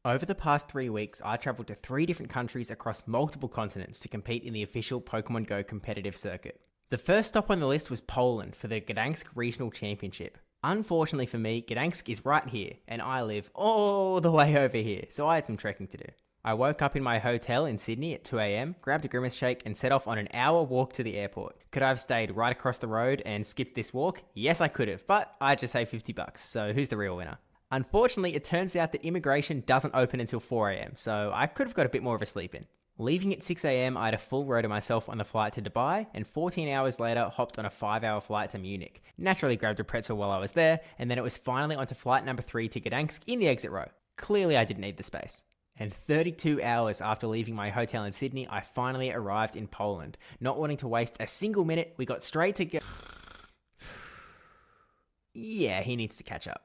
Over the past 3 weeks, I travelled to 3 different countries across multiple continents to compete in the official Pokemon Go competitive circuit. The first stop on the list was Poland for the Gdansk Regional Championship. Unfortunately for me, Gdansk is right here, and I live all the way over here, so I had some trekking to do. I woke up in my hotel in Sydney at 2 a.m, grabbed a Grimace Shake, and set off on an hour walk to the airport. Could I have stayed right across the road and skipped this walk? Yes, I could have, but I just saved $50, so who's the real winner? Unfortunately, it turns out that immigration doesn't open until 4 a.m, so I could have got a bit more of a sleep in. Leaving at 6 a.m, I had a full row to myself on the flight to Dubai, and 14 hours later hopped on a 5-hour flight to Munich. Naturally grabbed a pretzel while I was there, and then it was finally onto flight number 3 to Gdansk in the exit row. Clearly I didn't need the space. And 32 hours after leaving my hotel in Sydney, I finally arrived in Poland. Not wanting to waste a single minute, we got straight to go. Yeah, he needs to catch up.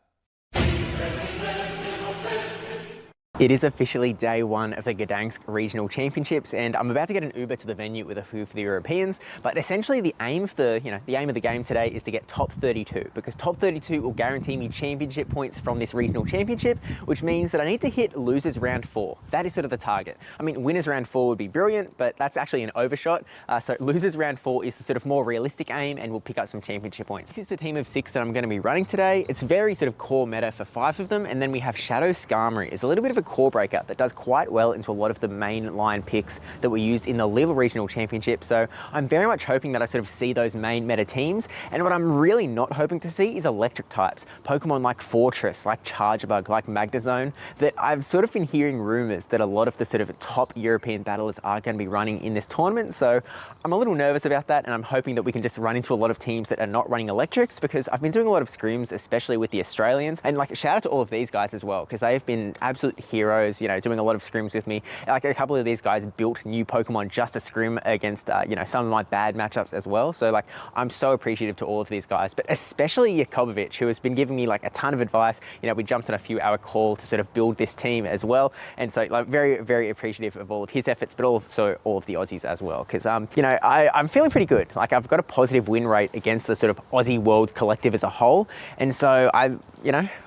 It is officially day 1 of the Gdansk Regional Championships, and I'm about to get an Uber to the venue with a few for the Europeans. But essentially, the aim of the aim of the game today is to get top 32, because top 32 will guarantee me championship points from this regional championship, which means that I need to hit losers round 4. That is sort of the target. I mean, winners round 4 would be brilliant, but that's actually an overshot. So losers round 4 is the sort of more realistic aim, and we'll pick up some championship points. This is the team of 6 that I'm going to be running today. It's very sort of core meta for 5 of them, and then we have Shadow Skarmory. It's a little bit of a core breaker that does quite well into a lot of the main line picks that we used in the Lille Regional Championship. So I'm very much hoping that I sort of see those main meta teams. And what I'm really not hoping to see is electric types. Pokemon like Fortress, like Chargebug, like Magnezone, that I've sort of been hearing rumors that a lot of the sort of top European battlers are going to be running in this tournament. So I'm a little nervous about that, and I'm hoping that we can just run into a lot of teams that are not running electrics, because I've been doing a lot of scrims, especially with the Australians. And like, shout out to all of these guys as well, because they have been absolute heroes, doing a lot of scrims with me. Like, a couple of these guys built new Pokemon just to scrim against, some of my bad matchups as well. So like, I'm so appreciative to all of these guys, but especially Jakobovich, who has been giving me like a ton of advice. We jumped on a few hour call to sort of build this team as well. And so like, very, very appreciative of all of his efforts, but also all of the Aussies as well. Because, I'm feeling pretty good. Like, I've got a positive win rate against the sort of Aussie world collective as a whole. And so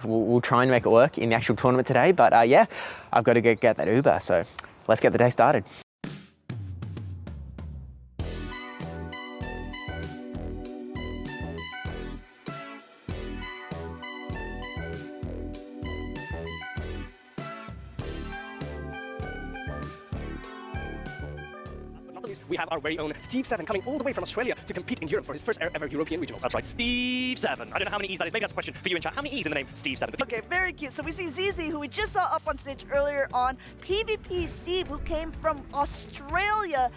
we'll try and make it work in the actual tournament today. But yeah, I've got to go get that Uber. So let's get the day started. We have our very own Steve Seven coming all the way from Australia to compete in Europe for his first ever European regionals. That's right, Steve Seven. I don't know how many E's that is. Maybe that's a question for you in chat. How many E's in the name Steve Seven? Okay, very cute. So we see ZZ, who we just saw up on stage earlier on PvP Steve, who came from Australia.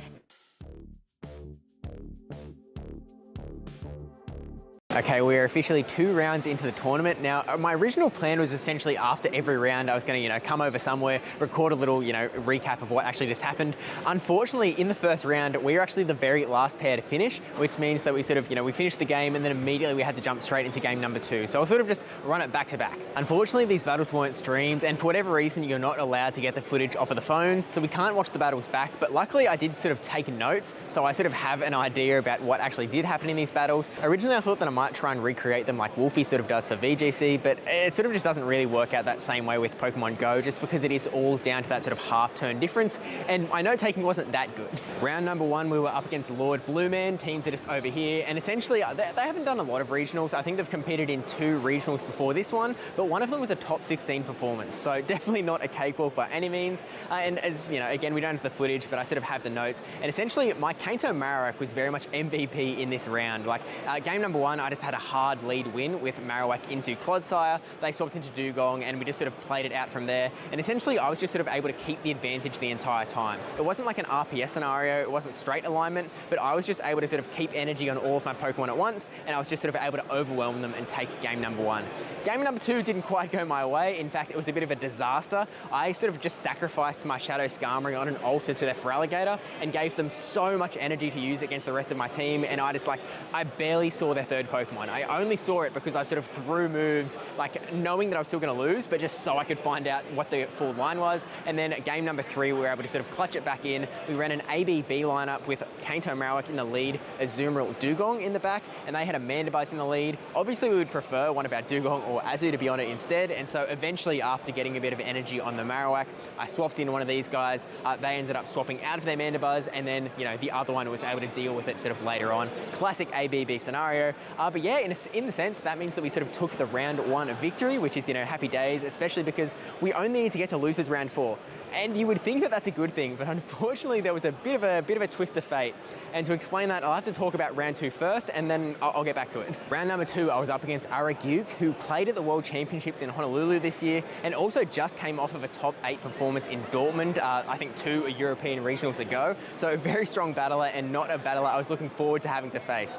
Okay, we're officially 2 rounds into the tournament. Now, my original plan was essentially after every round, I was going to, come over somewhere, record a little, recap of what actually just happened. Unfortunately, in the first round, we were actually the very last pair to finish, which means that we sort of, we finished the game and then immediately we had to jump straight into game number 2. So I'll sort of just run it back to back. Unfortunately, these battles weren't streamed, and for whatever reason, you're not allowed to get the footage off of the phones, so we can't watch the battles back. But luckily, I did sort of take notes, so I sort of have an idea about what actually did happen in these battles. Originally, I thought that I might try and recreate them like Wolfie sort of does for VGC, but it sort of just doesn't really work out that same way with Pokemon Go, just because it is all down to that sort of half-turn difference, and my note-taking wasn't that good. Round number 1, we were up against Lord Blueman. Teams are just over here, and essentially they haven't done a lot of regionals. I think they've competed in 2 regionals before this one, but one of them was a top 16 performance, so definitely not a cakewalk by any means. And as again, we don't have the footage, but I sort of have the notes, and essentially my Kanto Marowak was very much MVP in this round. Like, game number 1, I just had a hard lead win with Marowak into Clodsire. They swapped into Dugong, and we just sort of played it out from there. And essentially, I was just sort of able to keep the advantage the entire time. It wasn't like an RPS scenario, it wasn't straight alignment, but I was just able to sort of keep energy on all of my Pokemon at once, and I was just sort of able to overwhelm them and take game number 1. Game number 2 didn't quite go my way. In fact, it was a bit of a disaster. I sort of just sacrificed my Shadow Skarmory on an altar to their Feraligatr and gave them so much energy to use against the rest of my team, and I barely saw their third Pokemon Pokemon. I only saw it because I sort of threw moves, like knowing that I was still going to lose, but just so I could find out what the full line was. And then at game number 3, we were able to sort of clutch it back in. We ran an ABB lineup with Kanto Marowak in the lead, Azumarill Dugong in the back, and they had a Mandibuzz in the lead. Obviously, we would prefer one of our Dugong or Azu to be on it instead. And so eventually, after getting a bit of energy on the Marowak, I swapped in one of these guys. They ended up swapping out of their Mandibuzz, and then, you know, the other one was able to deal with it sort of later on. Classic ABB scenario. But yeah, in the sense, that means that we sort of took the round 1 victory, which is, you know, happy days, especially because we only need to get to losers round 4. And you would think that that's a good thing, but unfortunately there was a bit of a twist of fate. And to explain that, I'll have to talk about round 2 first, and then I'll get back to it. Round number 2, I was up against Aragyuk, who played at the World Championships in Honolulu this year, and also just came off of a top 8 performance in Dortmund, I think 2 European regionals ago. So a very strong battler, and not a battler I was looking forward to having to face.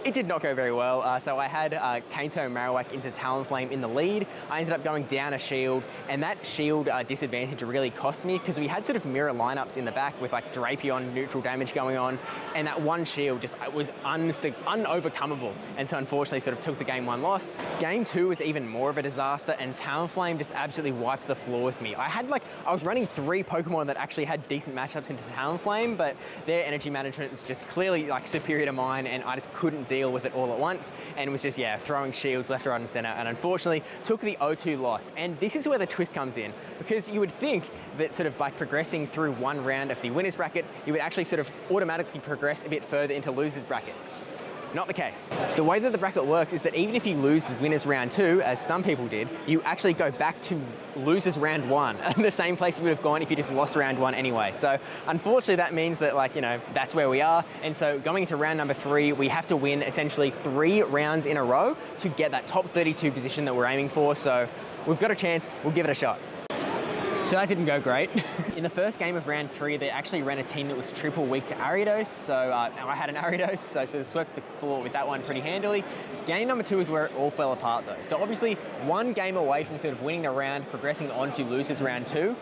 It did not go very well, so I had Kanto Marowak into Talonflame in the lead. I ended up going down a shield, and that shield disadvantage really cost me because we had sort of mirror lineups in the back with like Drapion neutral damage going on, and that one shield just was unovercomable, and so unfortunately sort of took the game 1 loss. Game 2 was even more of a disaster, and Talonflame just absolutely wiped the floor with me. I was running 3 Pokemon that actually had decent matchups into Talonflame, but their energy management was just clearly like superior to mine, and I just couldn't deal with it all at once, and was just, yeah, throwing shields left, right, and center, and unfortunately took the 0-2 loss. And this is where the twist comes in, because you would think that sort of by progressing through 1 round of the winners bracket, you would actually sort of automatically progress a bit further into losers bracket. Not the case. The way that the bracket works is that even if you lose winners round 2, as some people did, you actually go back to losers round 1, the same place you would have gone if you just lost round 1 anyway. So unfortunately that means that, like, you know, that's where we are. And so going into round number 3, we have to win essentially 3 rounds in a row to get that top 32 position that we're aiming for. So we've got a chance, we'll give it a shot. So that didn't go great. In the first game of round 3, they actually ran a team that was triple weak to Ariados, so I had an Ariados, so sort of swept the floor with that one pretty handily. Game number 2 is where it all fell apart though. So obviously 1 game away from sort of winning the round, progressing on to losers round 2,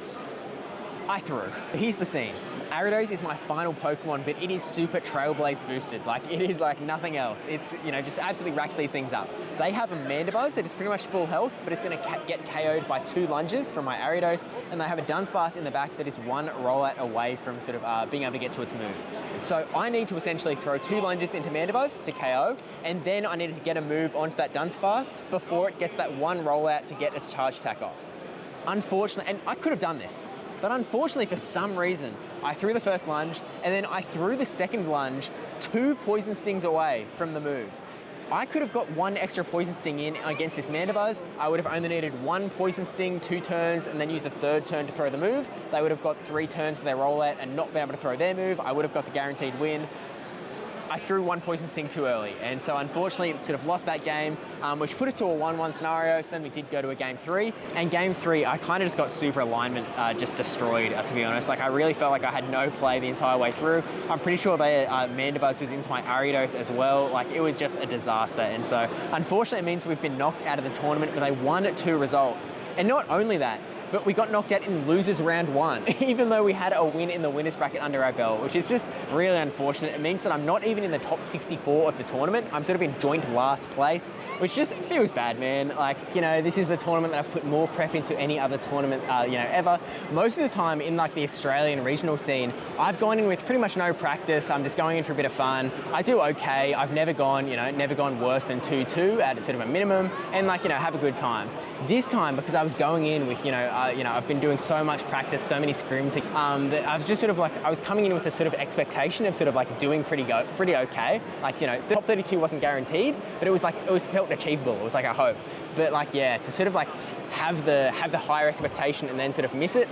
I threw. Here's the scene. Ariados is my final Pokemon, but it is super Trailblaze boosted. Like, it is like nothing else. It's, you know, just absolutely racks these things up. They have a Mandibuzz that is pretty much full health, but it's going to get KO'd by 2 lunges from my Ariados, and they have a Dunsparce in the back that is 1 rollout away from sort of being able to get to its move. So I need to essentially throw 2 lunges into Mandibuzz to KO, and then I need to get a move onto that Dunsparce before it gets that 1 rollout to get its charge attack off. Unfortunately, and I could have done this, but unfortunately, for some reason, I threw the first lunge, and then I threw the second lunge 2 Poison Stings away from the move. I could have got 1 extra Poison Sting in against this Mandibuzz. I would have only needed 1 Poison Sting, 2 turns, and then use the 3rd turn to throw the move. They would have got 3 turns for their rollout and not been able to throw their move. I would have got the guaranteed win. I threw 1 Poison Sting too early, and so unfortunately it sort of lost that game, which put us to a 1-1 scenario. So then we did go to a game 3, and game 3 I kind of just got super alignment just destroyed, to be honest. Like, I really felt like I had no play the entire way through. I'm pretty sure they Mandibuzz was into my Ariados as well. Like, it was just a disaster, and so unfortunately it means we've been knocked out of the tournament with a 1-2 result. And not only that, but we got knocked out in losers round 1, even though we had a win in the winners bracket under our belt, which is just really unfortunate. It means that I'm not even in the top 64 of the tournament. I'm sort of in joint last place, which just feels bad, man. Like, you know, this is the tournament that I've put more prep into any other tournament, you know, ever. Most of the time in like the Australian regional scene, I've gone in with pretty much no practice. I'm just going in for a bit of fun. I do okay. I've never gone, you know, never gone worse than 2-2 at sort of a minimum, and like, you know, have a good time. This time, because I was going in with, I've been doing so much practice, so many scrims, that I was just sort of like, I was coming in with a sort of expectation of sort of like doing pretty okay. Like, you know, the top 32 wasn't guaranteed, but it was like, it was felt achievable. It was like a hope. But like, yeah, to sort of like have the higher expectation and then sort of miss it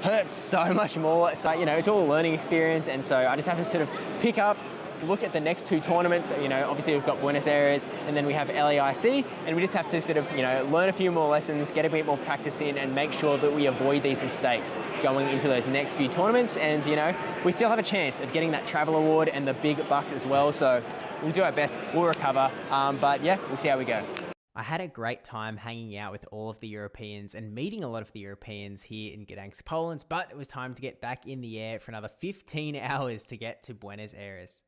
hurts so much more. So, you know, it's all a learning experience, and so I just have to sort of pick up, look at the next 2 tournaments. You know, obviously we've got Buenos Aires, and then we have LAIC, and we just have to sort of, you know, learn a few more lessons, get a bit more practice in, and make sure that we avoid these mistakes going into those next few tournaments. And, you know, we still have a chance of getting that travel award and the big bucks as well. So we'll do our best, we'll recover. But yeah, we'll see how we go. I had a great time hanging out with all of the Europeans and meeting a lot of the Europeans here in Gdansk, Poland, but it was time to get back in the air for another 15 hours to get to Buenos Aires.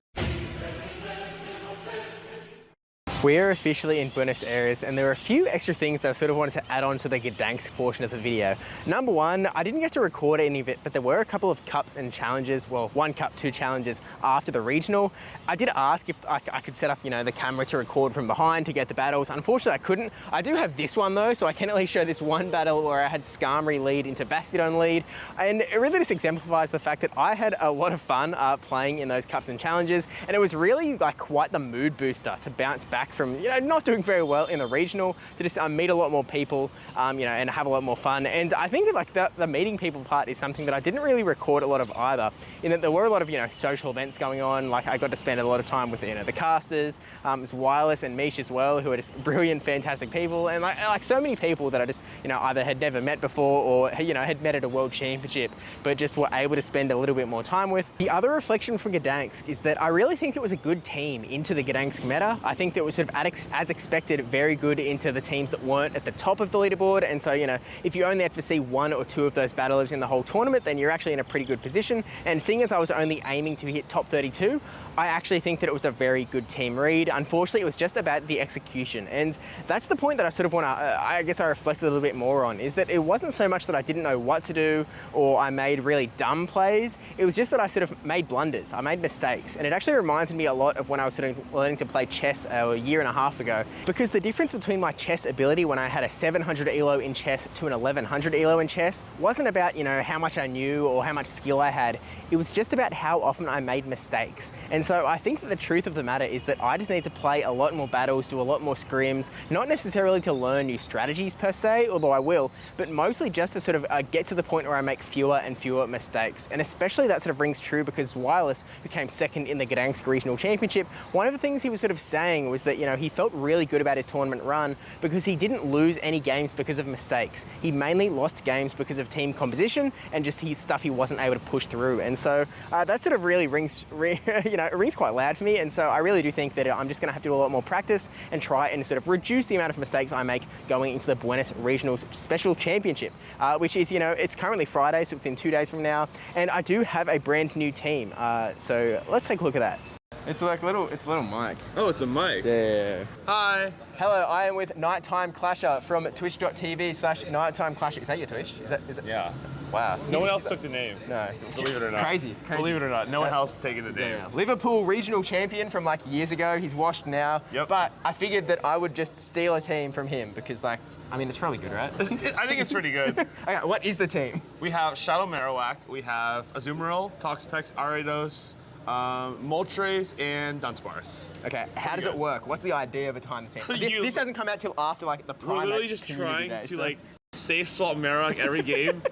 We're officially in Buenos Aires, and there are a few extra things that I sort of wanted to add on to the Gdansk portion of the video. Number one, I didn't get to record any of it, but there were a couple of cups and challenges, well, 1 cup, 2 challenges after the regional. I did ask if I could set up, you know, the camera to record from behind to get the battles. Unfortunately, I couldn't. I do have this one though, so I can at least show this one battle where I had Skarmory lead into Bastiodon lead, and it really just exemplifies the fact that I had a lot of fun playing in those cups and challenges, and it was really like quite the mood booster to bounce back from, you know, not doing very well in the regional, to just meet a lot more people, you know, and have a lot more fun. And I think that like the meeting people part is something that I didn't really record a lot of either, in that there were a lot of, you know, social events going on. Like I got to spend a lot of time with, you know, the casters, it's Wireless and Mish as well, who are just brilliant, fantastic people, and like so many people that I just, you know, either had never met before or, you know, had met at a world championship, but just were able to spend a little bit more time with. The other reflection from Gdansk is that I really think it was a good team into the Gdansk meta. I think that it was sort of as expected, very good into the teams that weren't at the top of the leaderboard. And so, you know, if you only have to see 1 or 2 of those battlers in the whole tournament, then you're actually in a pretty good position. And seeing as I was only aiming to hit top 32, I actually think that it was a very good team read. Unfortunately, it was just about the execution. And that's the point that I sort of want to, I guess I reflected a little bit more on, is that it wasn't so much that I didn't know what to do or I made really dumb plays. It was just that I sort of made blunders. I made mistakes. And it actually reminded me a lot of when I was sort of learning to play chess a year and a half ago, because the difference between my chess ability when I had a 700 elo in chess to an 1100 elo in chess wasn't about, you know, how much I knew or how much skill I had. It was just about how often I made mistakes. And so I think that the truth of the matter is that I just need to play a lot more battles, do a lot more scrims, not necessarily to learn new strategies per se, although I will, but mostly just to sort of get to the point where I make fewer and fewer mistakes. And especially that sort of rings true because Wireless, who came second in the Gdansk Regional Championship, one of the things he was sort of saying was that, you know, he felt really good about his tournament run because he didn't lose any games because of mistakes. He mainly lost games because of team composition and just his stuff he wasn't able to push through. And so that sort of really rings, you know, it rings quite loud for me. And so I really do think that I'm just going to have to do a lot more practice and try and sort of reduce the amount of mistakes I make going into the Buenos Regional Special Championship, which is, you know, it's currently Friday, so it's in 2 days from now. And I do have a brand new team. So let's take a look at that. It's like little mic. Oh, it's a mic. Yeah. Hi. Hello, I am with Nighttime Clasher from twitch.tv/Nighttime Clasher. Is that your Twitch? Is that? Yeah. Wow. No one else took the name. No. Believe it or not. Crazy. Believe it or not, no one else has taken the name. Yeah. Liverpool regional champion from like years ago. He's washed now. Yep. But I figured that I would just steal a team from him because, like, I mean, it's probably good, right? I think it's pretty good. Okay, what is the team? We have Shadow Marowak, we have Azumarill, Toxapex, Ariados, Moltres, and Dunsparce. Okay, how does it work? What's the idea behind the team? This hasn't come out till after like the We're prime. literally just trying to like safe swap Marowak every game,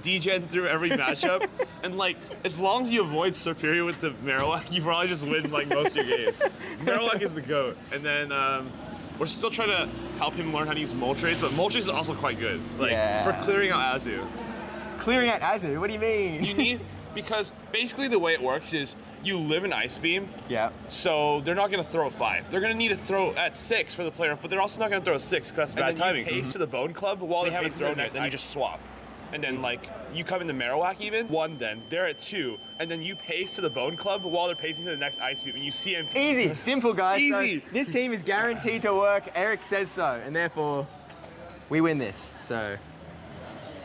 degen through every matchup, and like as long as you avoid Superior with the Marowak, you probably just win like most of your games. Marowak is the GOAT, and then we're still trying to help him learn how to use Moltres, but Moltres is also quite good, like for clearing out Azu. Clearing out Azu? What do you mean? You need, because basically the way it works is you live in Ice Beam. Yeah. So they're not going to throw 5. They're going to need to throw at 6 for the player, but they're also not going to throw 6 because that's bad timing. You pace to the Bone Club while they haven't thrown yet, then you just swap. And then like you come in the Marowak even, 1 then, they're at 2, and then you pace to the Bone Club while they're pacing to the next Ice Beam, and you CMP. Easy, simple guys. Easy. So this team is guaranteed to work. Eric says so, and therefore we win this. So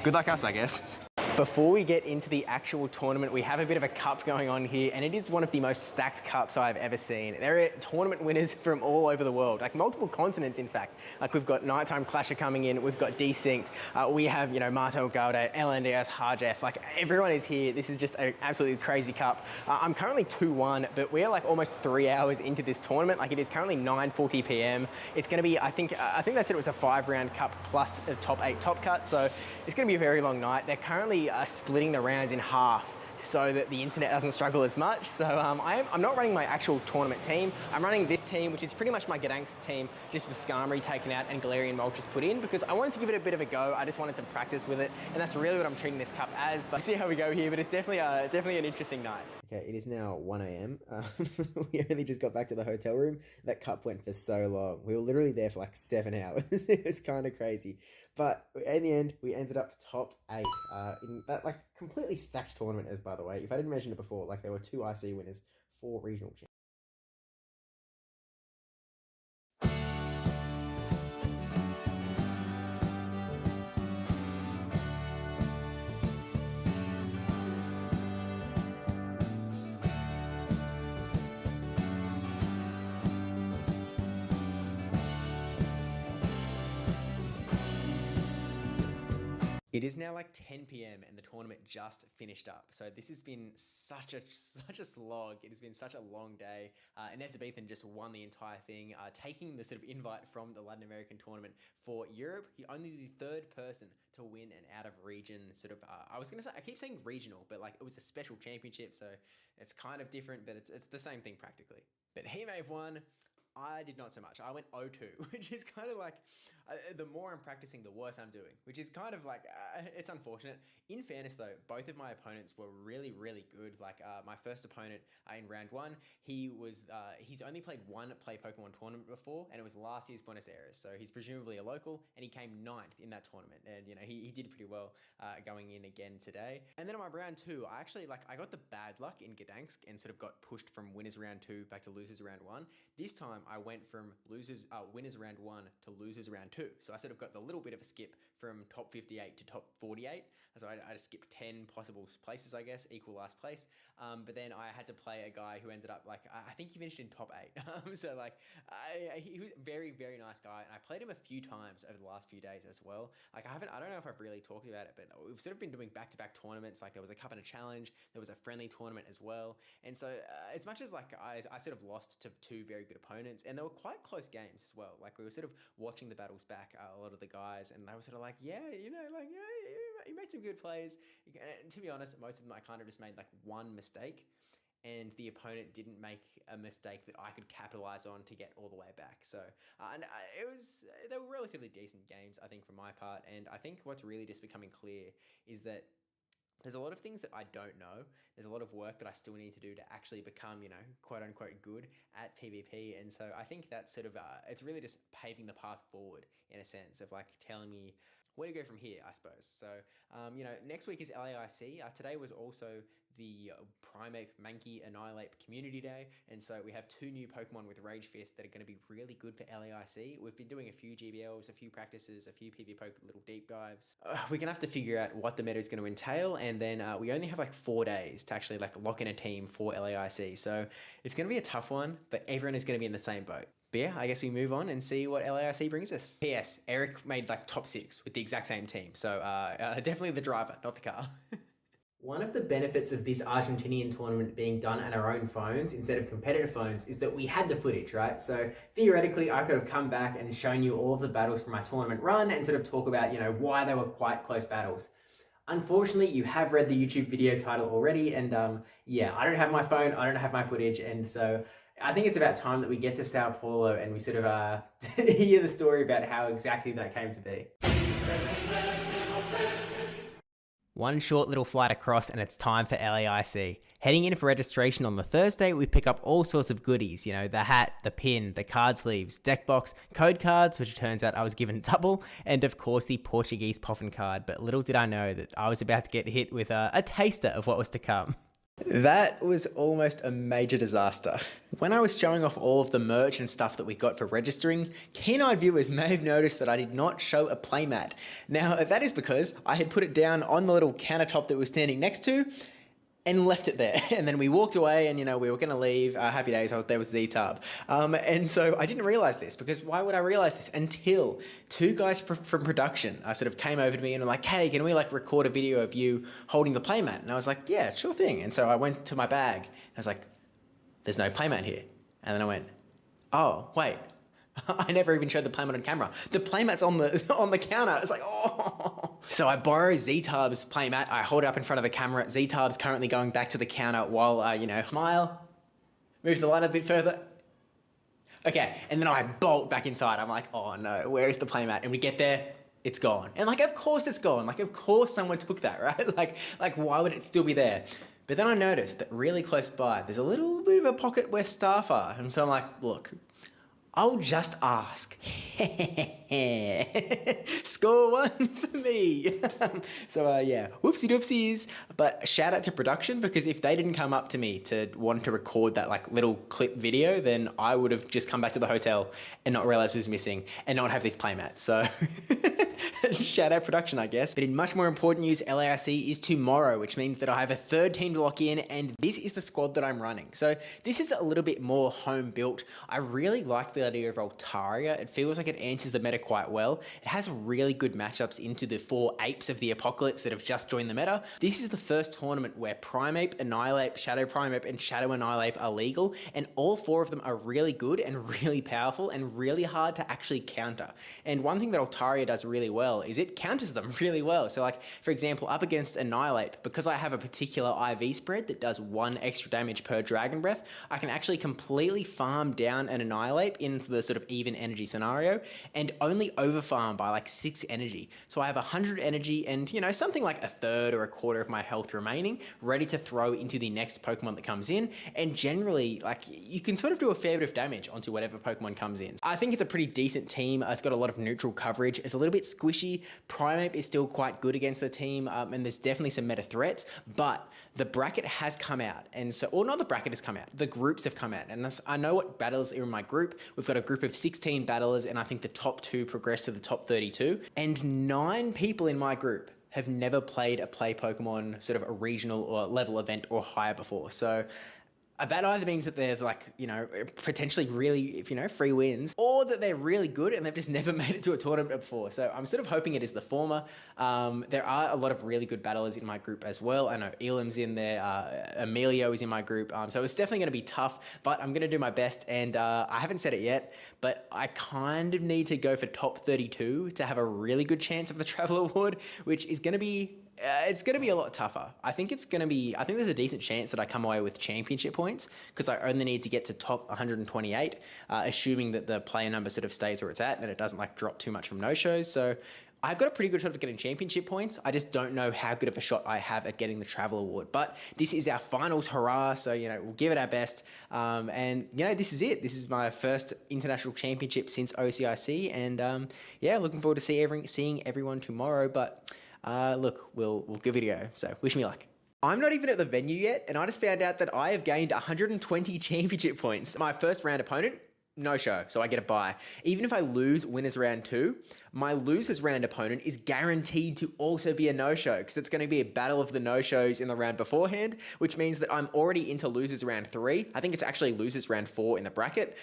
good luck us, I guess. Before we get into the actual tournament, we have a bit of a cup going on here, and it is one of the most stacked cups I've ever seen. There are tournament winners from all over the world, like multiple continents, in fact. Like we've got Nighttime Clasher coming in, we've got Desynced, we have, you know, Martel Gaude, LNDS, Harjef, like everyone is here. This is just an absolutely crazy cup. I'm currently 2-1, but we're like almost 3 hours into this tournament. Like it is currently 9:40 p.m. It's going to be, I think they said it was a 5-round cup plus a top 8 top cut, so it's going to be a very long night. They're currently splitting the rounds in half so that the internet doesn't struggle as much. So I'm not running my actual tournament team. I'm running this team, which is pretty much my Gdansk team, just with Skarmory taken out and Galarian Moltres put in, because I wanted to give it a bit of a go. I just wanted to practice with it, and that's really what I'm treating this cup as. But see how we go here, but it's definitely an interesting night. Okay, it is now 1 a.m. We only just got back to the hotel room. That cup went for so long. We were literally there for like 7 hours. It was kind of crazy. But in the end, we ended up top 8 in that like completely stacked tournament, as by the way. If I didn't mention it before, like there were 2 IC winners, 4 regional champions. It is now like 10 p.m. and the tournament just finished up. So this has been such a slog. It has been such a long day. And Elizabethan just won the entire thing, taking the sort of invite from the Latin American tournament for Europe. He only the third person to win an out of region sort of, I keep saying regional, but like it was a special championship. So it's kind of different, but it's the same thing practically. But he may have won. I did not so much. I went 0-2, which is kind of like, the more I'm practicing, the worse I'm doing, which is kind of like, it's unfortunate. In fairness though, both of my opponents were really, really good. Like my first opponent in round one, he's only played one Play Pokemon tournament before, and it was last year's Buenos Aires. So he's presumably a local, and he came 9th in that tournament. And you know, he did pretty well going in again today. And then in my round two, I got the bad luck in Gdansk and sort of got pushed from winners round 2 back to losers round 1. This time I went from winners round 1 to losers round 2. So I sort of got the little bit of a skip from top 58 to top 48. So I just skipped 10 possible places, I guess, equal last place. But then I had to play a guy who ended up like, I think he finished in top 8. So like, he was a very, very nice guy. And I played him a few times over the last few days as well. Like I don't know if I've really talked about it, but we've sort of been doing back-to-back tournaments. Like there was a cup and a challenge, there was a friendly tournament as well. And so as much as like I sort of lost to 2 very good opponents, and they were quite close games as well. Like we were sort of watching the battles back, a lot of the guys, and they were sort of like, yeah, you know, like, yeah, you made some good plays. And to be honest, most of them I kind of just made like one mistake, and the opponent didn't make a mistake that I could capitalize on to get all the way back. So, they were relatively decent games, I think, from my part. And I think what's really just becoming clear is that there's a lot of things that I don't know. There's a lot of work that I still need to do to actually become, you know, quote unquote good at PvP. And so I think that's sort of, it's really just paving the path forward in a sense of like telling me where to go from here, I suppose. So, you know, next week is LAIC. Today was also the Primeape Mankey Annihilate Community Day. And so we have 2 new Pokemon with Rage Fist that are going to be really good for LAIC. We've been doing a few GBLs, a few practices, a few PvPoke little deep dives. We're going to have to figure out what the meta is going to entail. And then we only have like 4 days to actually like lock in a team for LAIC. So it's going to be a tough one, but everyone is going to be in the same boat. But yeah, I guess we move on and see what LAIC brings us. P.S. Eric made like top 6 with the exact same team. So definitely the driver, not the car. One of the benefits of this Argentinian tournament being done on our own phones instead of competitive phones is that we had the footage, right? So theoretically, I could have come back and shown you all of the battles from my tournament run and sort of talk about, you know, why they were quite close battles. Unfortunately, you have read the YouTube video title already, and yeah, I don't have my phone, I don't have my footage, and so I think it's about time that we get to Sao Paulo and we sort of hear the story about how exactly that came to be. One short little flight across and it's time for LAIC. Heading in for registration on the Thursday, we pick up all sorts of goodies, you know, the hat, the pin, the card sleeves, deck box, code cards, which it turns out I was given double, and of course the Portuguese Poffin card, but little did I know that I was about to get hit with a taster of what was to come. That was almost a major disaster. When I was showing off all of the merch and stuff that we got for registering, keen-eyed viewers may have noticed that I did not show a playmat. Now, that is because I had put it down on the little countertop that we were standing next to and left it there. And then we walked away and, you know, we were going to leave. Happy days, there was Z-Tub. And so I didn't realize this, because why would I realize this until 2 guys from production sort of came over to me and were like, hey, can we like record a video of you holding the playmat? And I was like, yeah, sure thing. And so I went to my bag and I was like, there's no playmat here. And then I went, oh, wait. I never even showed the playmat on camera. The playmat's on the counter. It's like, oh. So I borrow Z-Tub's playmat. I hold it up in front of the camera. Z-Tub's currently going back to the counter while, you know, smile, move the light a bit further. Okay, and then I bolt back inside. I'm like, oh no, where is the playmat? And we get there, it's gone. And like, of course it's gone. Like, of course someone took that, right? Like why would it still be there? But then I noticed that really close by, there's a little bit of a pocket where staff are. And so I'm like, look, I'll just ask. Score 1 for me. So yeah, whoopsie doopsies. But shout out to production, because if they didn't come up to me to want to record that like little clip video, then I would have just come back to the hotel and not realized it was missing and not have this playmat. So Shadow production, I guess. But in much more important news, LAIC is tomorrow, which means that I have a third team to lock in, and this is the squad that I'm running. So this is a little bit more home built. I really like the idea of Altaria. It feels like it answers the meta quite well. It has really good matchups into the 4 apes of the apocalypse that have just joined the meta. This is the first tournament where Primeape, Annihilape, Shadow Primeape, and Shadow Annihilape are legal, and all 4 of them are really good and really powerful and really hard to actually counter. And one thing that Altaria does really well is it counters them really well. So like, for example, up against Annihilape, because I have a particular IV spread that does 1 extra damage per Dragon Breath, I can actually completely farm down an Annihilape into the sort of even energy scenario and only overfarm by like 6 energy. So I have 100 energy and, you know, something like a third or a quarter of my health remaining, ready to throw into the next Pokemon that comes in. And generally, like, you can sort of do a fair bit of damage onto whatever Pokemon comes in. I think it's a pretty decent team. It's got a lot of neutral coverage. It's a little bit squishy. Primeape is still quite good against the team, and there's definitely some meta threats, but the bracket has come out. And so, or not the bracket has come out, the groups have come out. And I know what battlers are in my group. We've got a group of 16 battlers, and I think the top 2 progress to the top 32. And 9 people in my group have never played a play Pokemon sort of a regional or level event or higher before. So that either means that they're like, you know, potentially really, you know, free wins, or that they're really good and they've just never made it to a tournament before. So I'm sort of hoping it is the former. There are a lot of really good battlers in my group as well. I know Elam's in there, Emilio is in my group. So it's definitely going to be tough, but I'm going to do my best. And I haven't said it yet, but I kind of need to go for top 32 to have a really good chance of the Travel Award, which is going to be it's going to be a lot tougher. I think there's a decent chance that I come away with championship points because I only need to get to top 128, assuming that the player number sort of stays where it's at and it doesn't like drop too much from no-shows. So I've got a pretty good shot of getting championship points. I just don't know how good of a shot I have at getting the Travel Award. But this is our finals hurrah, so, you know, we'll give it our best. And, you know, this is it. This is my first international championship since OCIC. And, yeah, looking forward to seeing everyone tomorrow. But look, we'll give it a go. So wish me luck. I'm not even at the venue yet, and I just found out that I have gained 120 championship points. My first round opponent, no show, so I get a bye. Even if I lose winners round 2, my losers round opponent is guaranteed to also be a no-show because it's going to be a battle of the no-shows in the round beforehand, which means that I'm already into losers round 3. I think it's actually losers round 4 in the bracket,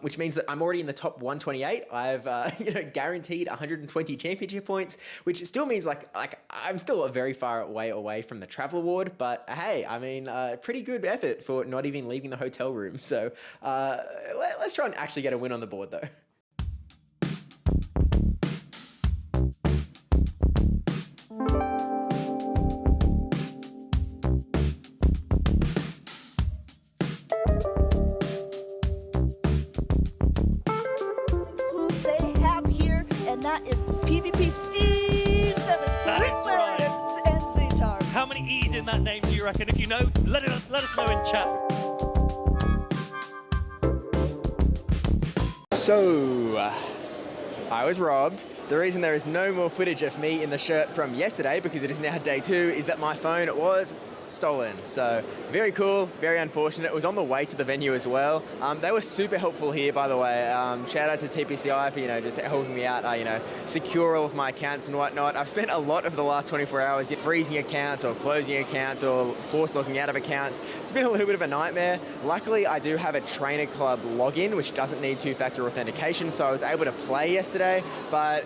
which means that I'm already in the top 128. I've guaranteed 120 championship points, which still means like I'm still a very far way away from the Travel Award, but hey, I mean, pretty good effort for not even leaving the hotel room. So let's try and actually get a win on the board though. Who they have here, and that is PvP Steve 7. That is right. And Zetar. How many E's in that name do you reckon? If you know, let us know in chat. So, I was robbed. The reason there is no more footage of me in the shirt from yesterday, because it is now day 2, is that my phone was stolen. So very cool, very unfortunate. It was on the way to the venue as well. They were super helpful here, by the way. Shout out to TPCI for, just helping me out, secure all of my accounts and whatnot. I've spent a lot of the last 24 hours freezing accounts or closing accounts or force locking out of accounts. It's been a little bit of a nightmare. Luckily, I do have a trainer club login, which doesn't need 2-factor authentication, so I was able to play yesterday, but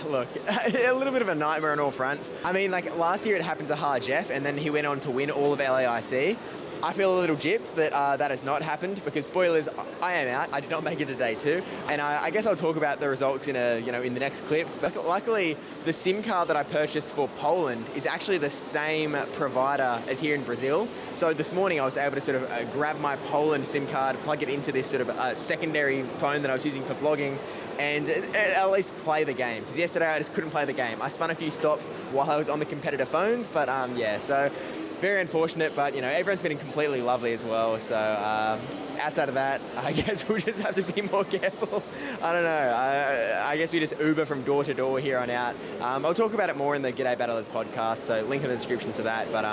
look, a little bit of a nightmare on all fronts. I mean, like last year it happened to Jeff, and then he went on to win all of LAIC. I feel a little gypped that that has not happened because, spoilers, I am out. I did not make it to day 2, and I guess I'll talk about the results in in the next clip. But luckily, the SIM card that I purchased for Poland is actually the same provider as here in Brazil. So this morning I was able to sort of grab my Poland SIM card, plug it into this sort of secondary phone that I was using for vlogging, and at least play the game. Because yesterday I just couldn't play the game. I spun a few stops while I was on the competitor phones, but yeah, so. Very unfortunate, but everyone's been completely lovely as well. So outside of that, I guess we'll just have to be more careful. I don't know. I guess we just Uber from door to door here on out. I'll talk about it more in the G'day Battlers podcast, so link in the description to that. But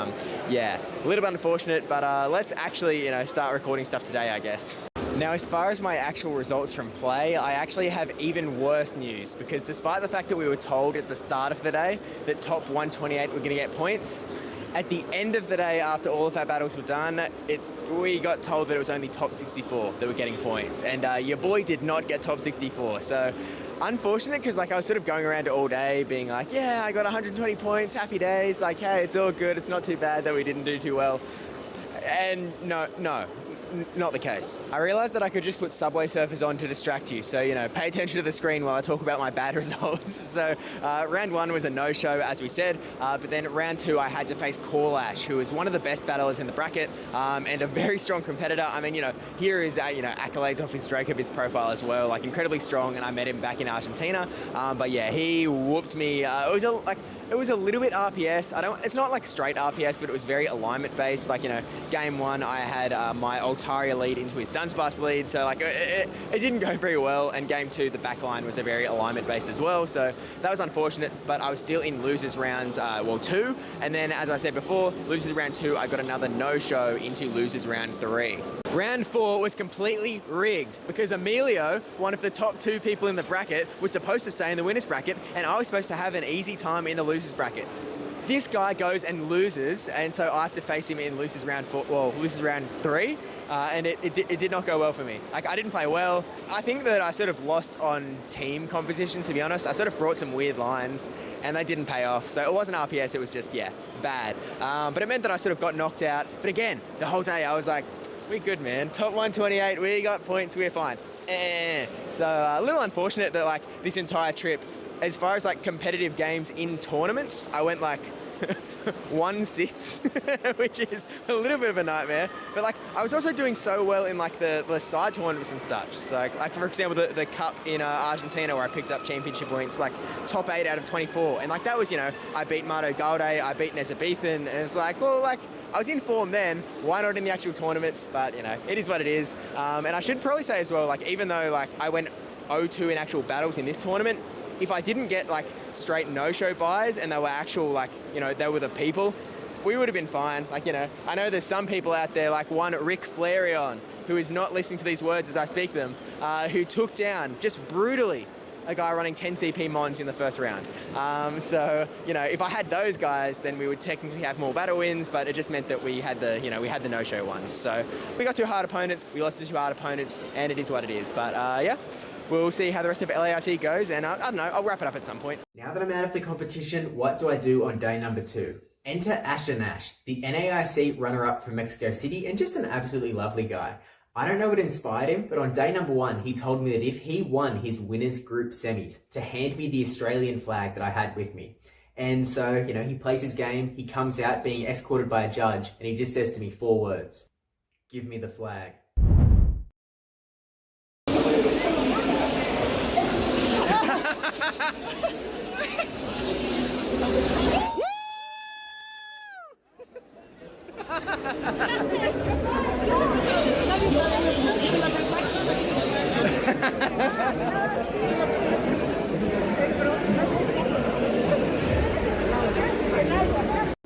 yeah, a little bit unfortunate, but let's actually start recording stuff today, I guess. Now, as far as my actual results from play, I actually have even worse news, because despite the fact that we were told at the start of the day that top 128 were going to get points, at the end of the day, after all of our battles were done, we got told that it was only top 64 that were getting points, and your boy did not get top 64. So unfortunate, because like I was sort of going around all day being like, yeah, I got 120 points, happy days, like, hey, it's all good, it's not too bad that we didn't do too well. And no, not the case. I realised that I could just put Subway Surfers on to distract you, so, you know, pay attention to the screen while I talk about my bad results. So round 1 was a no-show, as we said, but then round 2 I had to face Corlash, who is one of the best battlers in the bracket, and a very strong competitor. I mean, you know, here is, you know, accolades off his Dracovic profile as well, like incredibly strong, and I met him back in Argentina. But yeah, he whooped me. It was a little bit RPS. It's not like straight RPS, but it was very alignment based. Like, you know, game 1 I had my Altaria lead into his Dunsparce lead, so like it didn't go very well. And game 2, the backline was a very alignment based as well, so that was unfortunate. But I was still in losers round 2, and then as I said before, losers round 2, I got another no-show into losers round 3. Round 4 was completely rigged, because Emilio, one of the top 2 people in the bracket, was supposed to stay in the winners bracket, and I was supposed to have an easy time in the losers bracket. This guy goes and loses, and so I have to face him in losers round 3, and it did not go well for me. Like, I didn't play well. I think that I sort of lost on team composition, to be honest. I sort of brought some weird lines, and they didn't pay off. So it wasn't RPS, it was just, yeah, bad. But it meant that I sort of got knocked out. But again, the whole day I was like, we're good, man. Top 128, we got points, we're fine. So a little unfortunate that, like, this entire trip, as far as like competitive games in tournaments, I went like 1-6, which is a little bit of a nightmare. But like, I was also doing so well in like the side tournaments and such. So like for example, the cup in Argentina, where I picked up championship points, like top 8 out of 24. And like that was, you know, I beat Marto Galde, I beat Nezabethan, and it's like, well, like, I was in form then, why not in the actual tournaments? But, you know, it is what it is. And I should probably say as well, like, even though like I went 0-2 in actual battles in this tournament, if I didn't get like straight no-show buys and they were actual, like, you know, they were the people, we would have been fine. Like, you know, I know there's some people out there, like one Rick Flareon, who is not listening to these words as I speak them, who took down just brutally a guy running 10 CP Mons in the first round. So, you know, if I had those guys, then we would technically have more battle wins, but it just meant that we had the, you know, we had the no-show ones. So we got 2 hard opponents, we lost to 2 hard opponents, and it is what it is. But yeah, we'll see how the rest of LAIC goes, and I don't know, I'll wrap it up at some point. Now that I'm out of the competition, what do I do on day number 2? Enter Ashton Nash, the NAIC runner-up from Mexico City, and just an absolutely lovely guy. I don't know what inspired him, but on day number 1, he told me that if he won his winners group semis, to hand me the Australian flag that I had with me. And so, you know, he plays his game, he comes out being escorted by a judge, and he just says to me 4 words: "Give me the flag."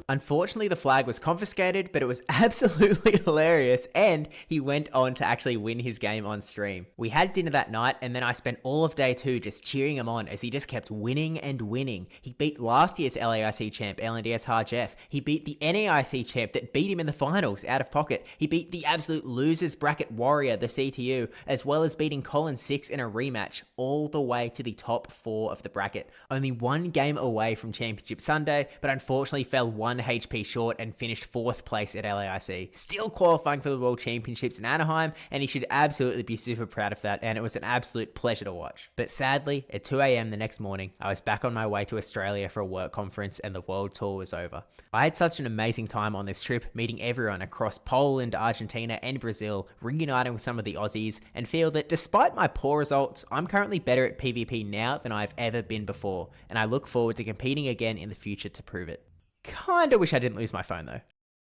Unfortunately, the flag was confiscated, but it was absolutely hilarious, and he went on to actually win his game on stream. We had dinner that night, and then I spent all of day 2 just cheering him on as he just kept winning and winning. He beat last year's LAIC champ, LNDS Harjeff. He beat the NAIC champ that beat him in the finals out of pocket. He beat the absolute losers bracket warrior, the CTU, as well as beating Colin 6 in a rematch, all the way to the top 4 of the bracket. Only 1 game away from Championship Sunday, but unfortunately fell 1 HP short and finished 4th place at LAIC. Still qualifying for the World Championships in Anaheim, and he should absolutely be super proud of that, and it was an absolute pleasure to watch. But sadly, at 2 AM the next morning, I was back on my way to Australia for a work conference, and the world tour was over. I had such an amazing time on this trip, meeting everyone across Poland, Argentina, and Brazil, reuniting with some of the Aussies, and feel that despite my poor results, I'm currently better at PvP now than I've ever been before, and I look forward to competing again in the future to prove it. Kinda wish I didn't lose my phone though.